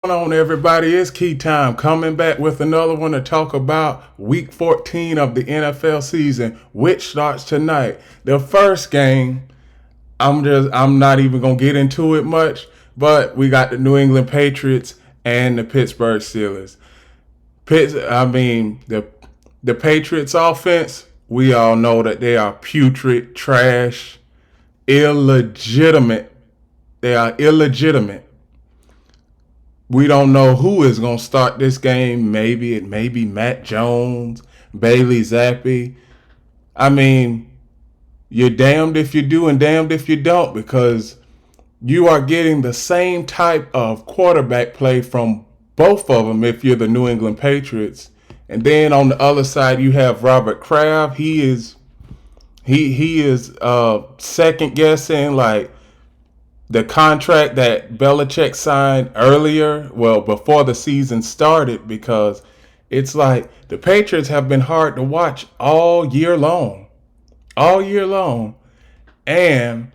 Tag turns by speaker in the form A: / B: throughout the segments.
A: Going on, everybody? It's Key Time coming back with another one to talk about week 14 of the NFL season, which starts tonight. The first game, I'm not even gonna get into it much, but we got the New England Patriots and the Pittsburgh Steelers. The Patriots offense, we all know that they are putrid, trash, illegitimate. They are illegitimate. We don't know who is going to start this game. Maybe it may be Matt Jones, Bailey Zappi. I mean, you're damned if you do and damned if you don't, because you are getting the same type of quarterback play from both of them if you're the New England Patriots. And then on the other side, you have Robert Kraft. He is second guessing, like, the contract that Belichick signed earlier, well, before the season started, because it's like the Patriots have been hard to watch all year long. All year long. And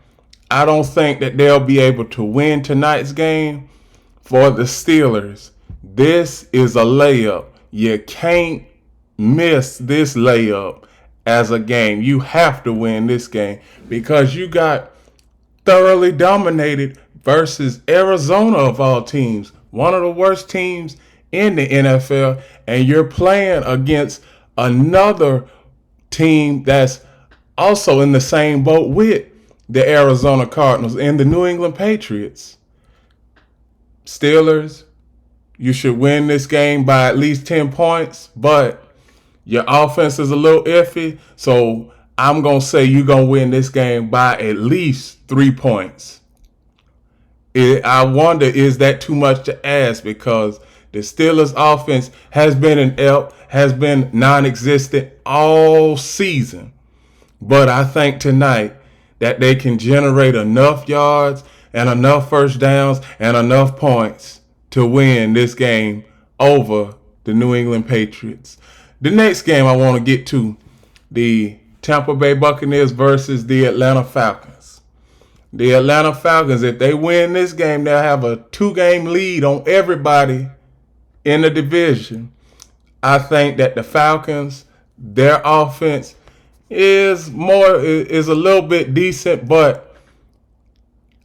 A: I don't think that they'll be able to win tonight's game. For the Steelers, this is a layup. You can't miss this layup as a game. You have to win this game because you got thoroughly dominated versus Arizona of all teams, one of the worst teams in the NFL, and you're playing against another team that's also in the same boat with the Arizona Cardinals and the New England Patriots. Steelers, you should win this game by at least 10 points, but your offense is a little iffy, so I'm going to say you're going to win this game by at least 3 points. I wonder, is that too much to ask? Because the Steelers offense has been non-existent all season. But I think tonight that they can generate enough yards and enough first downs and enough points to win this game over the New England Patriots. The next game I want to get to, the Tampa Bay Buccaneers versus the Atlanta Falcons. The Atlanta Falcons, if they win this game, they'll have a 2-game lead on everybody in the division. I think that the Falcons, their offense is a little bit decent, but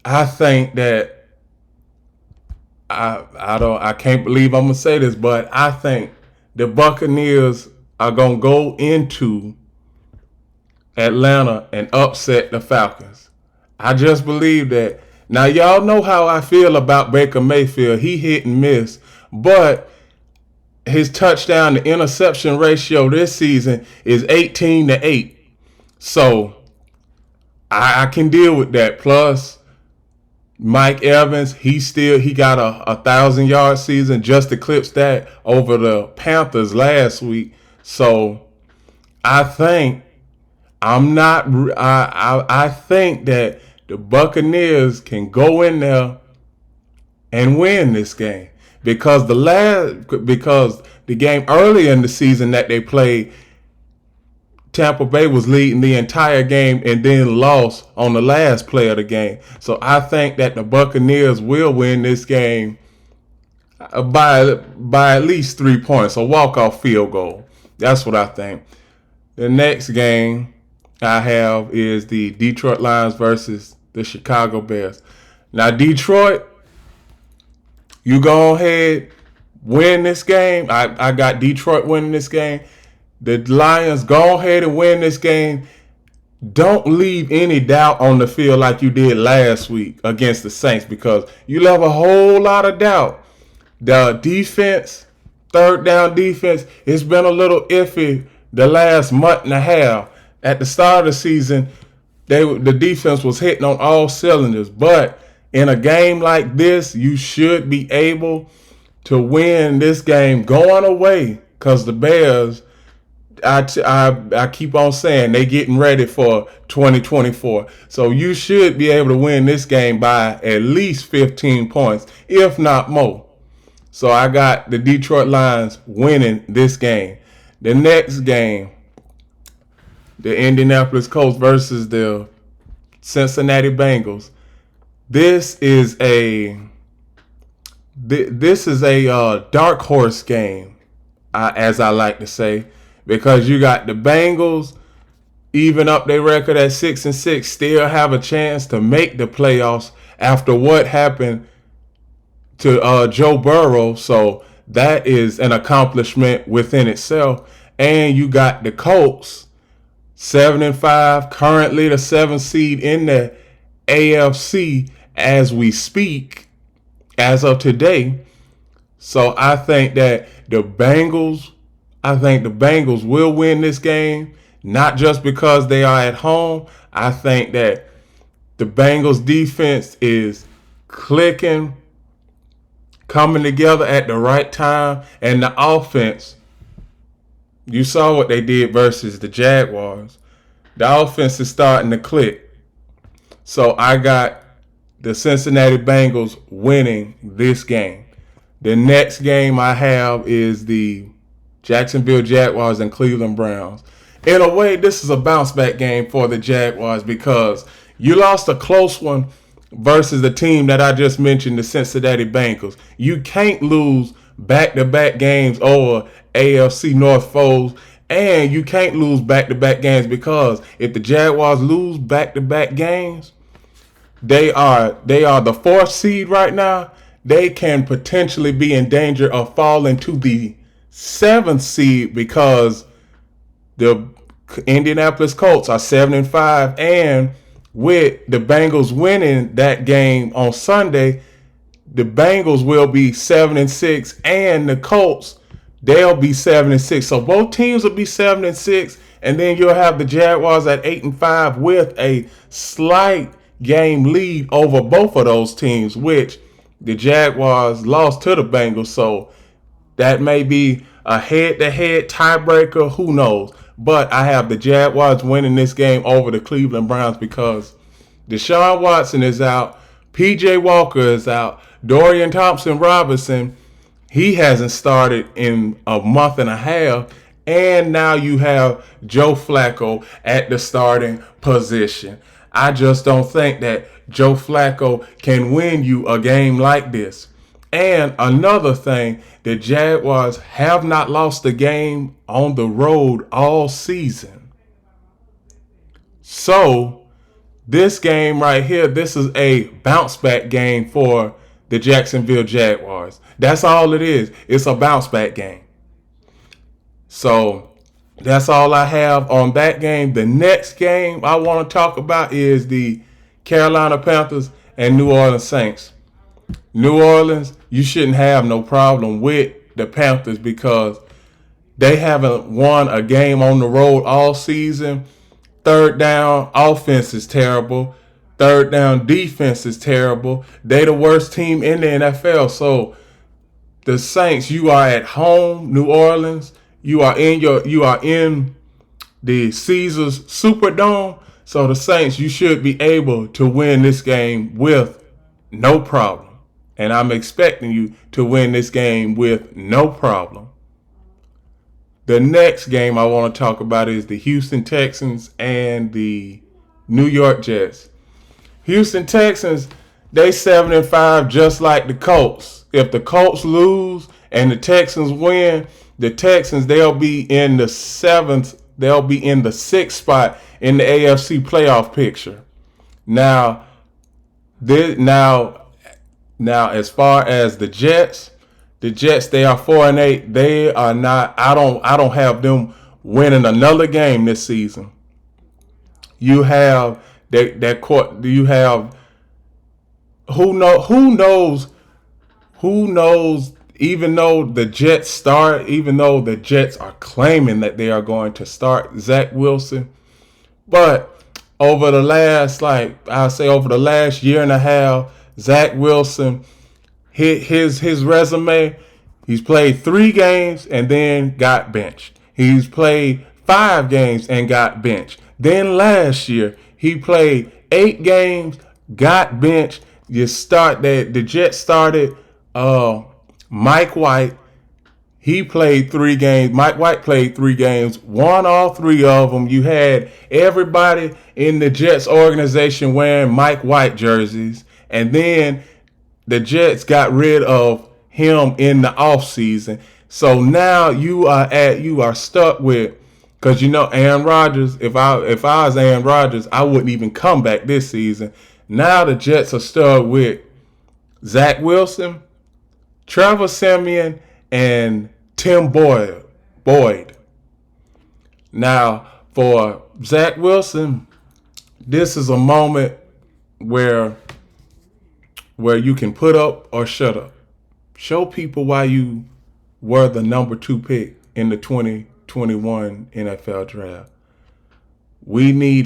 A: I think that I can't believe I'm gonna say this, but I think the Buccaneers are gonna go into Atlanta and upset the Falcons. I just believe that. Now, y'all know how I feel about Baker Mayfield. He hit and miss, but his touchdown to interception ratio this season is 18-8. So I can deal with that. Plus, Mike Evans, he got a 1,000-yard season, just eclipsed that over the Panthers last week. So I think I think that the Buccaneers can go in there and win this game because the game earlier in the season that they played, Tampa Bay was leading the entire game and then lost on the last play of the game. So I think that the Buccaneers will win this game by at least 3 points, a walk-off field goal. That's what I think. The next game I have is the Detroit Lions versus the Chicago Bears. Now, Detroit, you go ahead, win this game. I got Detroit winning this game. The Lions, go ahead and win this game. Don't leave any doubt on the field like you did last week against the Saints, because you left a whole lot of doubt. The defense, third down defense, it's been a little iffy the last month and a half. At the start of the season, the defense was hitting on all cylinders. But in a game like this, you should be able to win this game going away, because the Bears, I keep on saying, they getting ready for 2024. So you should be able to win this game by at least 15 points, if not more. So I got the Detroit Lions winning this game. The next game, the Indianapolis Colts versus the Cincinnati Bengals. This is a this is a dark horse game, as I like to say, because you got the Bengals even up their record at 6-6, still have a chance to make the playoffs after what happened to Joe Burrow. So that is an accomplishment within itself. And you got the Colts 7-5, currently the 7th seed in the AFC as we speak, as of today. So I think the Bengals will win this game, not just because they are at home. I think that the Bengals defense is clicking, coming together at the right time, and the offense, you saw what they did versus the Jaguars. The offense is starting to click. So I got the Cincinnati Bengals winning this game. The next game I have is the Jacksonville Jaguars and Cleveland Browns. In a way, this is a bounce back game for the Jaguars because you lost a close one versus the team that I just mentioned, the Cincinnati Bengals. You can't lose back-to-back games over AFC North foes, and you can't lose back-to-back games because if the Jaguars lose back-to-back games, they are the 4th seed right now. They can potentially be in danger of falling to the 7th seed because the Indianapolis Colts are 7-5, and with the Bengals winning that game on Sunday, the Bengals will be 7-6, and the Colts, they'll be 7-6. So both teams will be 7-6, and then you'll have the Jaguars at 8-5 with a slight game lead over both of those teams, which the Jaguars lost to the Bengals. So that may be a head-to-head tiebreaker. Who knows? But I have the Jaguars winning this game over the Cleveland Browns because Deshaun Watson is out. P.J. Walker is out. Dorian Thompson-Robinson, he hasn't started in a month and a half. And now you have Joe Flacco at the starting position. I just don't think that Joe Flacco can win you a game like this. And another thing, the Jaguars have not lost a game on the road all season. So this game right here, this is a bounce back game for the Jacksonville Jaguars. That's all it is. It's a bounce back game. So that's all I have on that game. The next game I want to talk about is the Carolina Panthers and New Orleans Saints. New Orleans, you shouldn't have no problem with the Panthers because they haven't won a game on the road all season. Third down offense is terrible. Third down defense is terrible. They the worst team in the NFL. So the Saints, you are at home, New Orleans. You are in the Caesars Superdome. So the Saints, you should be able to win this game with no problem. And I'm expecting you to win this game with no problem. The next game I want to talk about is the Houston Texans and the New York Jets. Houston Texans, they 7-5 just like the Colts. If the Colts lose and the Texans win, the Texans, they'll be in the 6th spot in the AFC playoff picture. Now, as far as the Jets, they are 4-8. They are not. I don't have them winning another game this season. You have that court. You have who knows. Even though the Jets are claiming that they are going to start Zach Wilson, but over the last year and a half, Zach Wilson hit his resume. He's played 3 games and then got benched. He's played 5 games and got benched. Then last year he played 8 games, got benched. The Jets started Mike White. He played 3 games. Mike White played 3 games, won all 3 of them. You had everybody in the Jets organization wearing Mike White jerseys. And then the Jets got rid of him in the offseason. So now you are stuck with, because Aaron Rodgers. If I was Aaron Rodgers, I wouldn't even come back this season. Now the Jets are stuck with Zach Wilson, Trevor Siemian, and Tim Boyd. Now for Zach Wilson, this is a moment where you can put up or shut up. Show people why you were the number 2 pick in the 2021 NFL draft. We need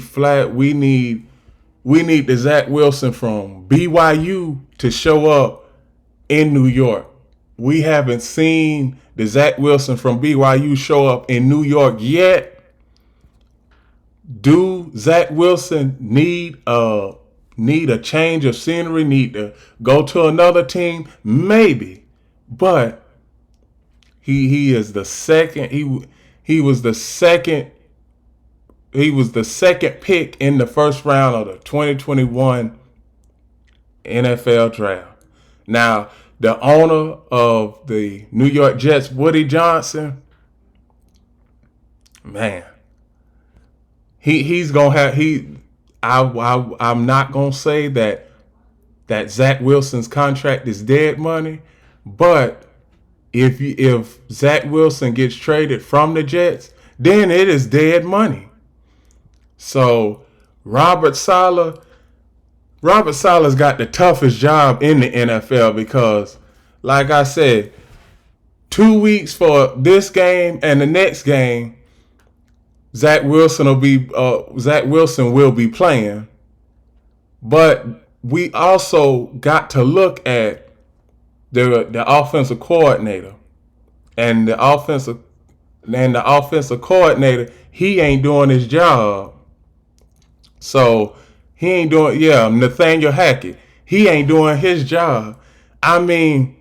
A: the Zach Wilson from BYU to show up in New York. We haven't seen the Zach Wilson from BYU show up in New York yet. Do Zach Wilson need a change of scenery? Need to go to another team? Maybe, but he is the second. He was the second. He was the second pick in the first round of the 2021 NFL draft. Now, the owner of the New York Jets, Woody Johnson, man, he's gonna have I'm not gonna say that Zach Wilson's contract is dead money, but if Zach Wilson gets traded from the Jets, then it is dead money. So Robert Saleh's got the toughest job in the NFL because, like I said, 2 weeks for this game and the next game, Zach Wilson will be playing. But we also got to look at the offensive coordinator, and the offensive coordinator, he ain't doing his job. So he ain't doing, Nathaniel Hackett, he ain't doing his job. I mean,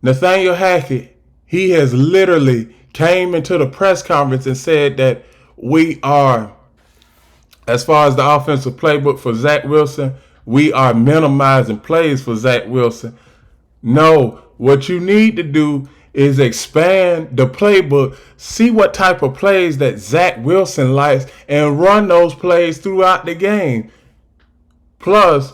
A: Nathaniel Hackett, he has literally came into the press conference and said that we are, as far as the offensive playbook for Zach Wilson, we are minimizing plays for Zach Wilson. No, what you need to do is expand the playbook, see what type of plays that Zach Wilson likes, and run those plays throughout the game. Plus,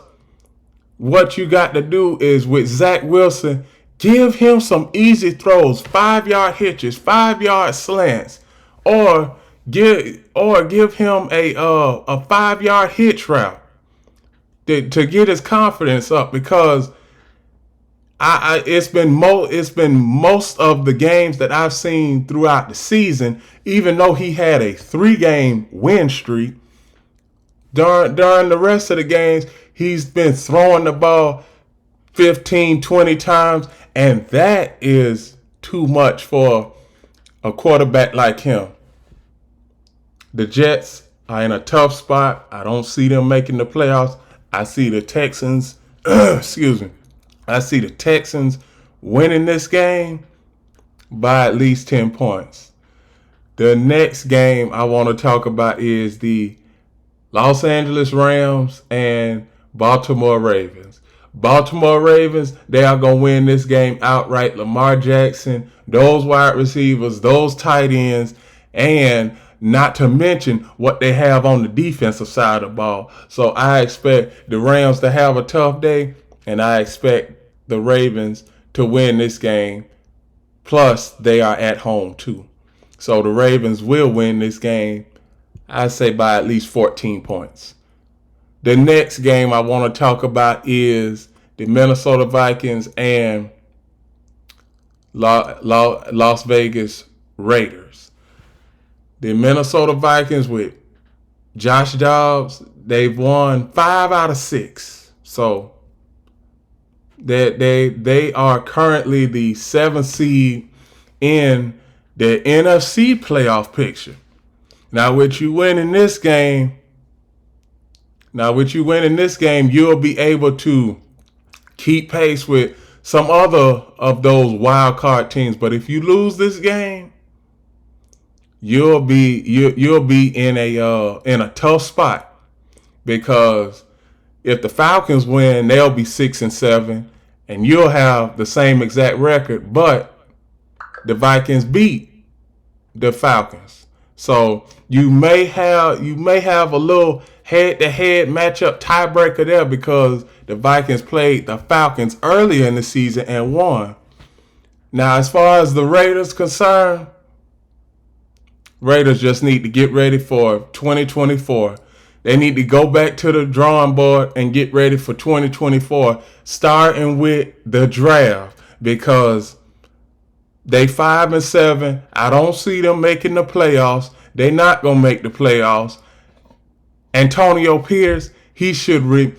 A: what you got to do is with Zach Wilson, give him some easy throws, 5-yard hitches, 5-yard slants, or give him a 5-yard hitch route to get his confidence up, because it's been most of the games that I've seen throughout the season, even though he had a 3-game win streak, during the rest of the games, he's been throwing the ball 15, 20 times, and that is too much for a quarterback like him. The Jets are in a tough spot. I don't see them making the playoffs. I see the Texans, I see the Texans winning this game by at least 10 points. The next game I want to talk about is the Los Angeles Rams and Baltimore Ravens. Baltimore Ravens, they are going to win this game outright. Lamar Jackson, those wide receivers, those tight ends, and not to mention what they have on the defensive side of the ball. So I expect the Rams to have a tough day, and I expect the Ravens to win this game. Plus, they are at home too. So the Ravens will win this game, I say, by at least 14 points. The next game I want to talk about is the Minnesota Vikings and Las Vegas Raiders. The Minnesota Vikings with Josh Dobbs, they've won 5 out of 6. So they are currently the 7th seed in the NFC playoff picture. Now, with you winning this game, you'll be able to keep pace with some other of those wild card teams. But if you lose this game, you'll be in a tough spot, because if the Falcons win, they'll be 6-7, and you'll have the same exact record, but the Vikings beat the Falcons. So you may have a little head-to-head matchup tiebreaker there because the Vikings played the Falcons earlier in the season and won. Now, as far as the Raiders concerned, Raiders just need to get ready for 2024. They need to go back to the drawing board and get ready for 2024, starting with the draft, because they 5-7. I don't see them making the playoffs. They're not gonna make the playoffs. Antonio Pierce, he should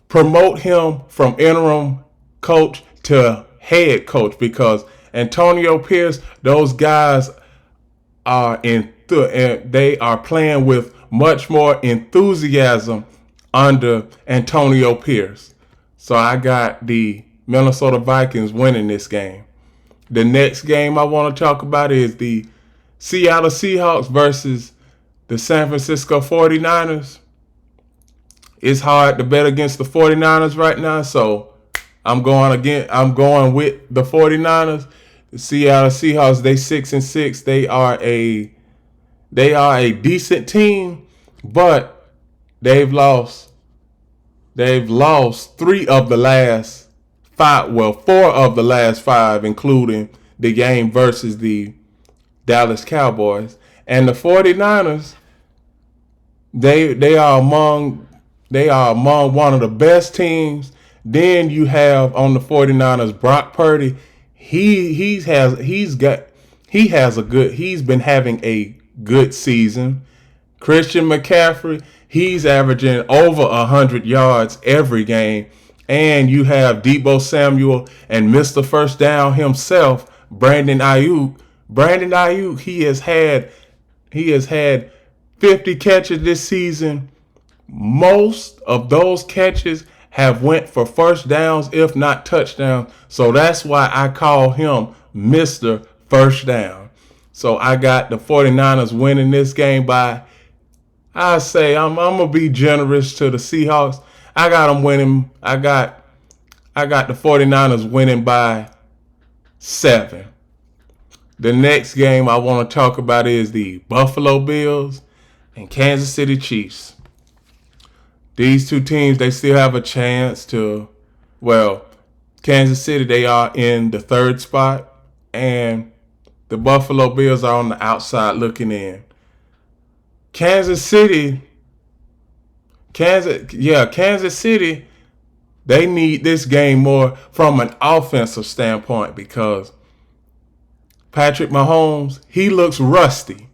A: promote him from interim coach to head coach, because Antonio Pierce, those guys are they are playing with much more enthusiasm under Antonio Pierce. So I got the Minnesota Vikings winning this game. The next game I want to talk about is the Seattle Seahawks versus the San Francisco 49ers. It's hard to bet against the 49ers right now, so I'm going with the 49ers. The Seattle Seahawks, they 6-6. They are a decent team, but they've lost 3 of the last 5. Well, 4 of the last 5, including the game versus the Dallas Cowboys. And the 49ers, they are among one of the best teams. Then you have on the 49ers Brock Purdy. He's been having a good season. Christian McCaffrey, he's averaging over 100 yards every game. And you have Deebo Samuel and Mr. First Down himself, Brandon Ayuk. Brandon Ayuk, he has had 50 catches this season. Most of those catches have went for first downs, if not touchdowns. So that's why I call him Mr. First Down. So I got the 49ers winning this game by, I say, I'm going to be generous to the Seahawks. I got them winning. I got the 49ers winning by 7. The next game I want to talk about is the Buffalo Bills and Kansas City Chiefs. These two teams, they still have a chance to, well, Kansas City, they are in the 3rd spot, and the Buffalo Bills are on the outside looking in. Kansas City, they need this game more from an offensive standpoint because Patrick Mahomes, he looks rusty.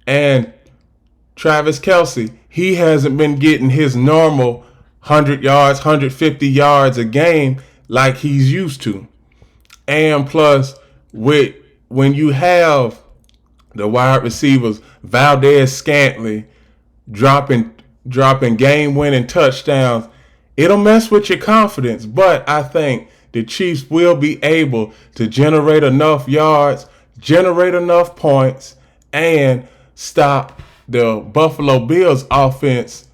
A: And Travis Kelce, he hasn't been getting his normal 100 yards, 150 yards a game like he's used to. And plus, when you have the wide receivers, Valdez-Scantling dropping game-winning touchdowns, it'll mess with your confidence. But I think the Chiefs will be able to generate enough yards, generate enough points, and stop the Buffalo Bills offense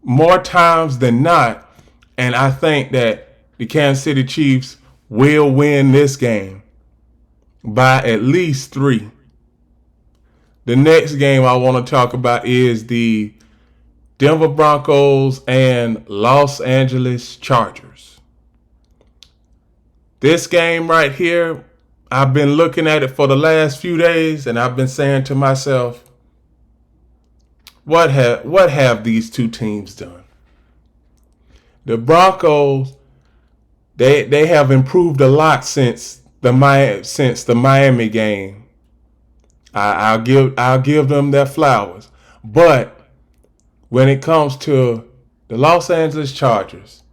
A: more times than not. And I think that the Kansas City Chiefs will win this game by at least 3. The next game I want to talk about is the Denver Broncos and Los Angeles Chargers. This game right here, I've been looking at it for the last few days, and I've been saying to myself, what have these two teams done? The Broncos, they have improved a lot since the Miami game. I'll give them their flowers. But when it comes to the Los Angeles Chargers,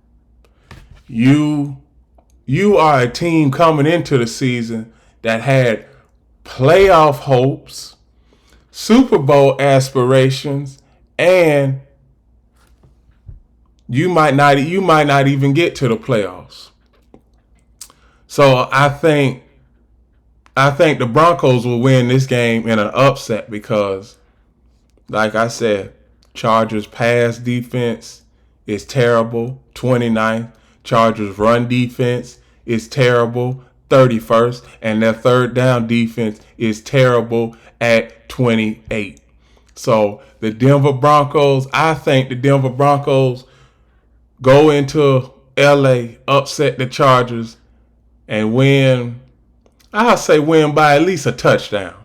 A: you are a team coming into the season that had playoff hopes, Super Bowl aspirations, and you might not even get to the playoffs. So I think the Broncos will win this game in an upset because, like I said, Chargers pass defense is terrible, 29th. Chargers' run defense is terrible, 31st, and their third down defense is terrible at 28. So the Denver Broncos, I think the Denver Broncos go into LA, upset the Chargers, and win. I'll say win by at least a touchdown.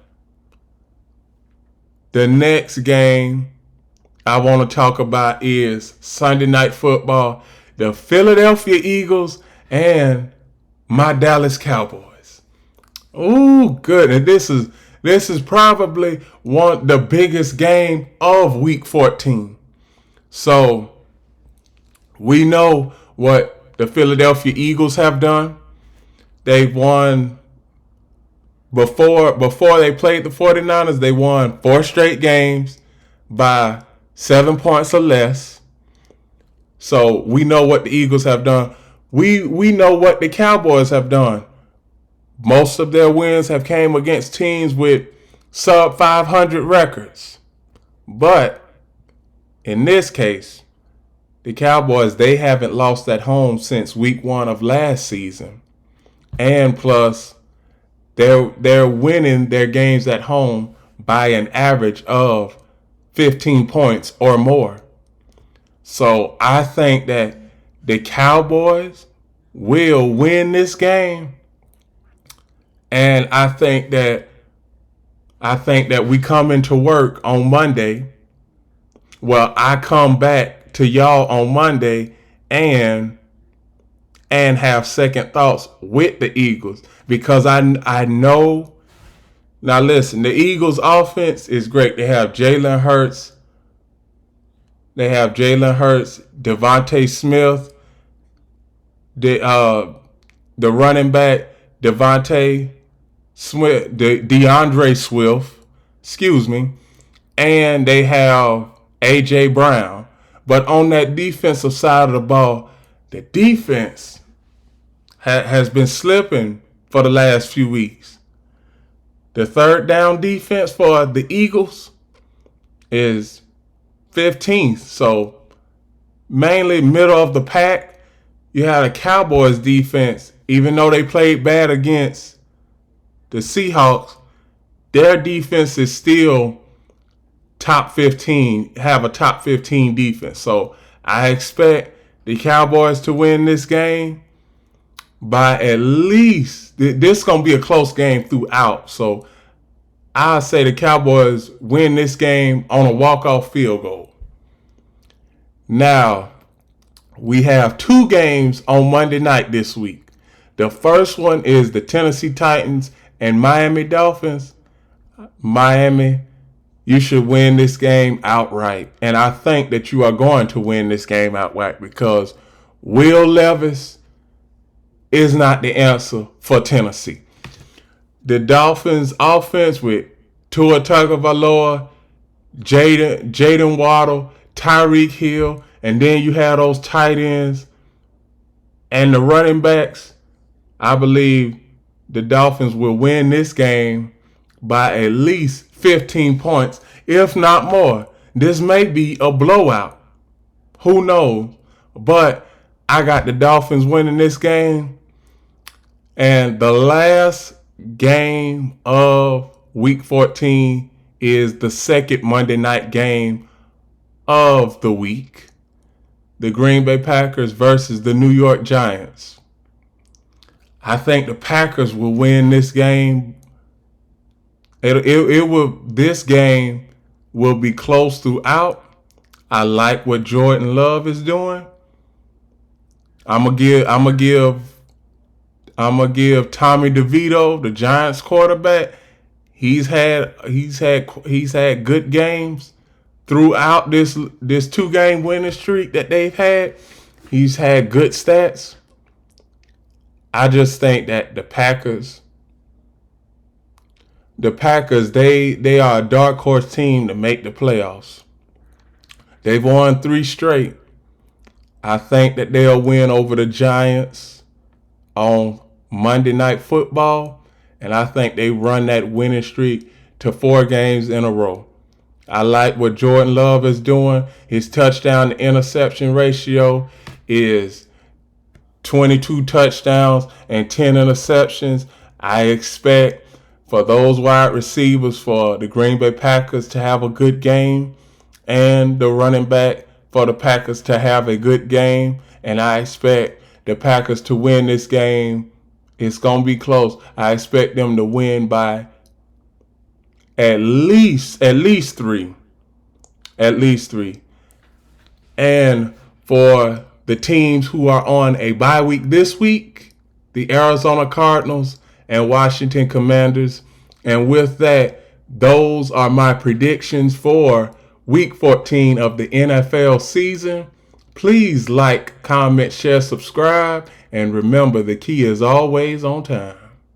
A: The next game I want to talk about is Sunday Night Football, the Philadelphia Eagles and my Dallas Cowboys. Ooh, good. And this is probably the biggest game of Week 14. So we know what the Philadelphia Eagles have done. They've won before they played the 49ers, they won 4 straight games by 7 points or less. So we know what the Eagles have done. We know what the Cowboys have done. Most of their wins have came against teams with sub 500 records. But in this case, the Cowboys, they haven't lost at home since week 1 of last season. And plus, they're winning their games at home by an average of 15 points or more. So I think that the Cowboys will win this game. And I think that we come into work on Monday. Well, I come back to y'all on Monday and have second thoughts with the Eagles, because I know. Now listen, the Eagles offense is great. They have Jalen Hurts. Devontae Smith, the running back DeAndre Swift, and they have AJ Brown. But on that defensive side of the ball, the defense has been slipping for the last few weeks. The third down defense for the Eagles is 15th. So mainly middle of the pack. You had a Cowboys defense, even though they played bad against the Seahawks, their defense is still top 15, have a top 15 defense. So I expect the Cowboys to win this game by at least, this is going to be a close game throughout. So I'll say the Cowboys win this game on a walk-off field goal. Now, we have 2 games on Monday night this week. The first one is the Tennessee Titans and Miami Dolphins. Miami, you should win this game outright. And I think that you are going to win this game outright, because Will Levis is not the answer for Tennessee. The Dolphins offense with Tua Tagovailoa, Jaden Waddle, Tyreek Hill, and then you have those tight ends and the running backs. I believe the Dolphins will win this game by at least 15 points, if not more. This may be a blowout. Who knows? But I got the Dolphins winning this game. And the last game of Week 14 is the second Monday night game of the week. The Green Bay Packers versus the New York Giants. I think the Packers will win this game. This game will be close throughout. I like what Jordan Love is doing. I'm gonna give Tommy DeVito, the Giants quarterback. He's had good games throughout this 2-game winning streak that they've had. He's had good stats. I just think that the Packers, they are a dark horse team to make the playoffs. They've won 3 straight. I think that they'll win over the Giants on Monday Night Football, and I think they run that winning streak to 4 games in a row. I like what Jordan Love is doing. His touchdown to interception ratio is 22 touchdowns and 10 interceptions. I expect for those wide receivers for the Green Bay Packers to have a good game and the running back for the Packers to have a good game. And I expect the Packers to win this game. It's going to be close. I expect them to win by at least 3. At least 3. And for the teams who are on a bye week this week, the Arizona Cardinals and Washington Commanders. And with that, those are my predictions for Week 14 of the NFL season. Please like, comment, share, subscribe, and remember the key is always on time.